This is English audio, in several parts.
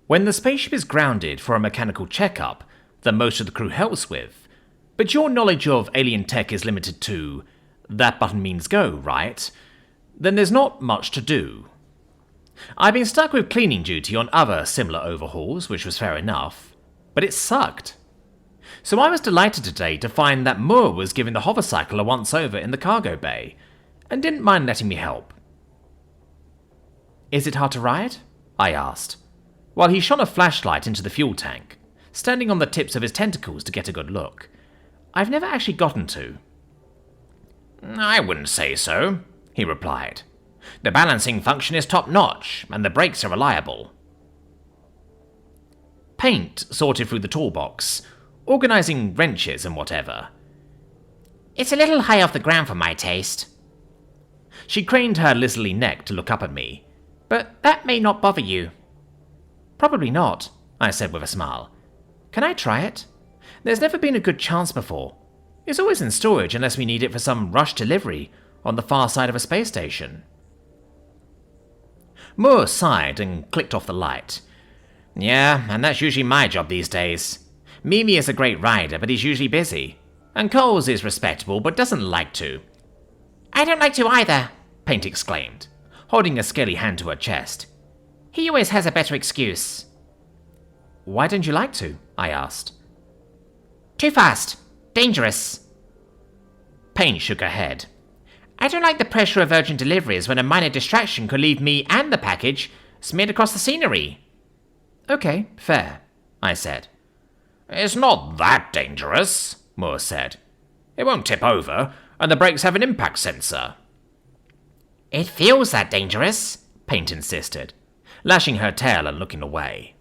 when the spaceship is grounded for a mechanical checkup that most of the crew helps with, but your knowledge of alien tech is limited to that button means go, right? Then there's not much to do. I've been stuck with cleaning duty on other similar overhauls, which was fair enough, but it sucked. So I was delighted today to find that Moore was giving the Hovercycle a once-over in the cargo bay, and didn't mind letting me help. "Is it hard to ride?" I asked, while he shone a flashlight into the fuel tank, standing on the tips of his tentacles to get a good look. I've never actually gotten to. "I wouldn't say so," he replied. "The balancing function is top-notch, and the brakes are reliable." Paint sorted through the toolbox, organising wrenches and whatever. "It's a little high off the ground for my taste." She craned her lizardly neck to look up at me. "But that may not bother you." "Probably not," I said with a smile. "Can I try it? There's never been a good chance before. It's always in storage unless we need it for some rush delivery on the far side of a space station." Moore sighed and clicked off the light. "Yeah, and that's usually my job these days. Mimi is a great rider, but he's usually busy. And Coles is respectable, but doesn't like to." "I don't like to either," Paint exclaimed, holding a scaly hand to her chest. "He always has a better excuse." "Why don't you like to?" I asked. "Too fast. Dangerous." Paint shook her head. "I don't like the pressure of urgent deliveries when a minor distraction could leave me and the package smeared across the scenery." "Okay, fair," I said. "It's not that dangerous," Moore said. "It won't tip over, and the brakes have an impact sensor." "It feels that dangerous," Paint insisted, lashing her tail and looking away.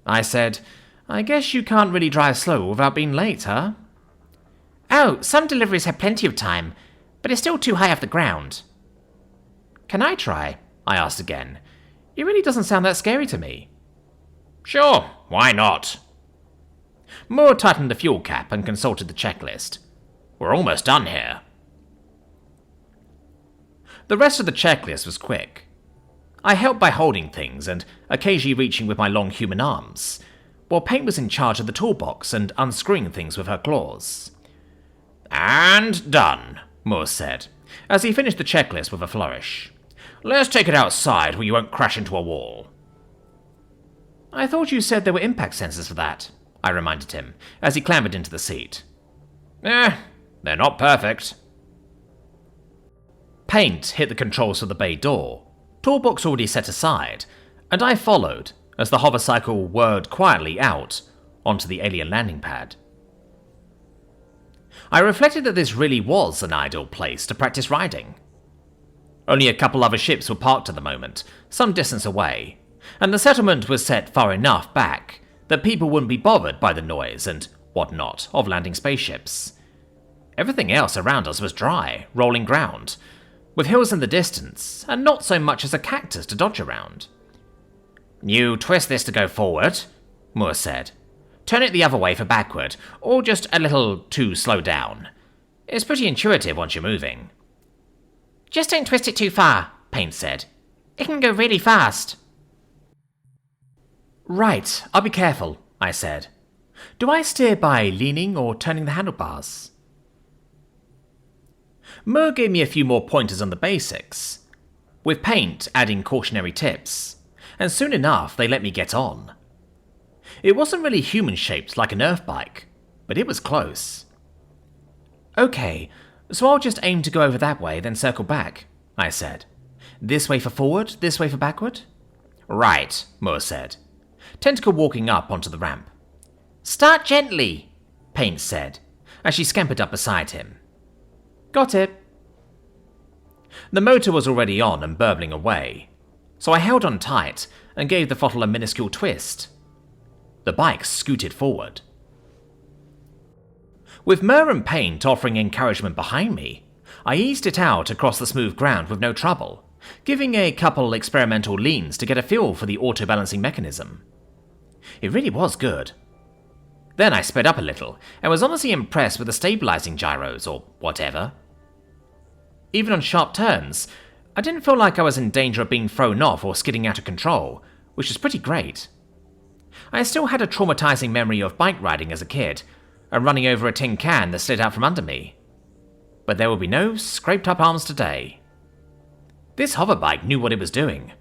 I said, "I guess you can't really drive slow without being late, huh?" "Oh, some deliveries have plenty of time, but it's still too high off the ground." "Can I try?" I asked again. It really doesn't sound that scary to me. "Sure, why not?" Moore tightened the fuel cap and consulted the checklist. "We're almost done here." The rest of the checklist was quick. I helped by holding things and occasionally reaching with my long human arms, while Paint was in charge of the toolbox and unscrewing things with her claws. "And done," Moore said, as he finished the checklist with a flourish. "Let's take it outside where you won't crash into a wall." "I thought you said there were impact sensors for that," I reminded him, as he clambered into the seat. They're not perfect." Paint hit the controls for the bay door, toolbox already set aside, and I followed as the Hovercycle whirred quietly out onto the alien landing pad. I reflected that this really was an ideal place to practice riding. Only a couple other ships were parked at the moment, some distance away, and the settlement was set far enough back that people wouldn't be bothered by the noise and whatnot of landing spaceships. Everything else around us was dry, rolling ground, with hills in the distance, and not so much as a cactus to dodge around. "You twist this to go forward," Moore said. "Turn it the other way for backward, or just a little too slow down. It's pretty intuitive once you're moving." "Just don't twist it too far," Paint said. "It can go really fast." "Right, I'll be careful," I said. "Do I steer by leaning or turning the handlebars?" Moore gave me a few more pointers on the basics, with Paint adding cautionary tips, and soon enough they let me get on. It wasn't really human-shaped like an Earth bike, but it was close. "Okay, so I'll just aim to go over that way, then circle back," I said. "This way for forward, this way for backward?" "Right," Moore said, tentacle walking up onto the ramp. "Start gently," Paint said, as she scampered up beside him. "Got it." The motor was already on and burbling away, so I held on tight and gave the throttle a minuscule twist. The bike scooted forward. With Moore and Paint offering encouragement behind me, I eased it out across the smooth ground with no trouble, giving a couple experimental leans to get a feel for the auto-balancing mechanism. It really was good. Then I sped up a little, and was honestly impressed with the stabilizing gyros, or whatever. Even on sharp turns, I didn't feel like I was in danger of being thrown off or skidding out of control, which is pretty great. I still had a traumatizing memory of bike riding as a kid, and running over a tin can that slid out from under me. But there will be no scraped up arms today. This hoverbike knew what it was doing.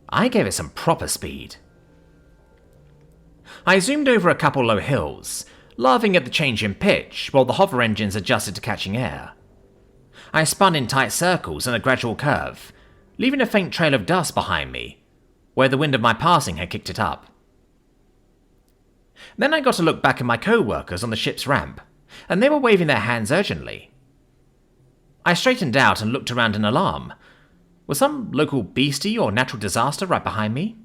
I gave it some proper speed. I zoomed over a couple low hills, laughing at the change in pitch while the hover engines adjusted to catching air. I spun in tight circles and a gradual curve, leaving a faint trail of dust behind me, where the wind of my passing had kicked it up. Then I got to look back at my co-workers on the ship's ramp, and they were waving their hands urgently. I straightened out and looked around in alarm. Was some local beastie or natural disaster right behind me?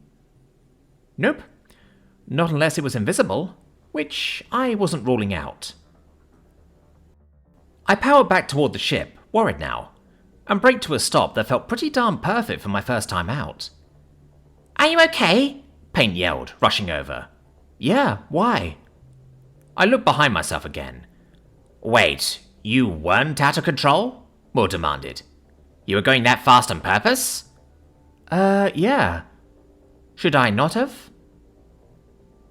Nope. Not unless it was invisible, which I wasn't ruling out. I powered back toward the ship, worried now, and braked to a stop that felt pretty darn perfect for my first time out. Are you okay? Paint yelled, rushing over. Yeah, why? I looked behind myself again. Wait, you weren't out of control? Moore demanded. You were going that fast on purpose? Yeah. Should I not have?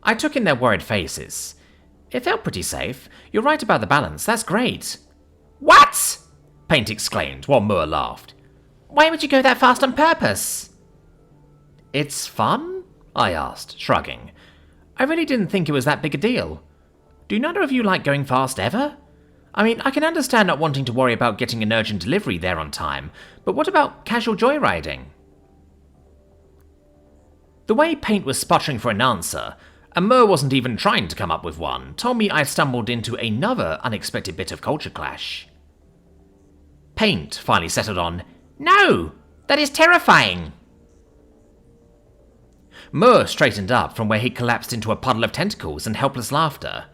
I took in their worried faces. It felt pretty safe. You're right about the balance, that's great. What? Paint exclaimed, while Moore laughed. Why would you go that fast on purpose? It's fun? I asked, shrugging. I really didn't think it was that big a deal. Do neither of you like going fast ever? I mean, I can understand not wanting to worry about getting an urgent delivery there on time, but what about casual joyriding? The way Paint was sputtering for an answer, and Moore wasn't even trying to come up with one, told me I'd stumbled into another unexpected bit of culture clash. Paint finally settled on, No, that is terrifying. Moore straightened up from where he'd collapsed into a puddle of tentacles and helpless laughter.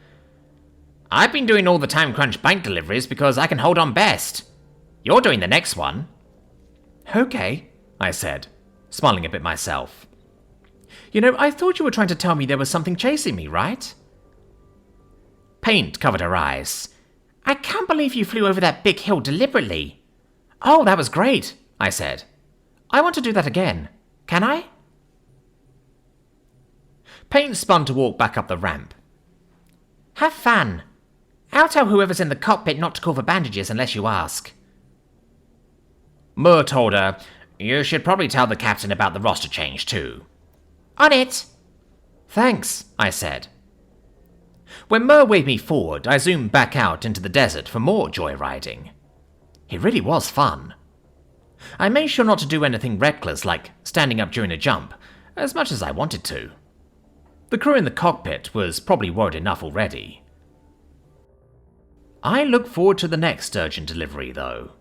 I've been doing all the time crunch bike deliveries because I can hold on best. You're doing the next one. Okay, I said, smiling a bit myself. You know, I thought you were trying to tell me there was something chasing me, right? Paint covered her eyes. I can't believe you flew over that big hill deliberately. Oh, that was great, I said. I want to do that again. Can I? Paint spun to walk back up the ramp. Have fun. I'll tell whoever's in the cockpit not to call for bandages unless you ask. Moore told her, You should probably tell the captain about the roster change too. On it. Thanks, I said. When Moore waved me forward, I zoomed back out into the desert for more joyriding. It really was fun. I made sure not to do anything reckless like standing up during a jump, as much as I wanted to. The crew in the cockpit was probably worried enough already. I look forward to the next urgent delivery, though.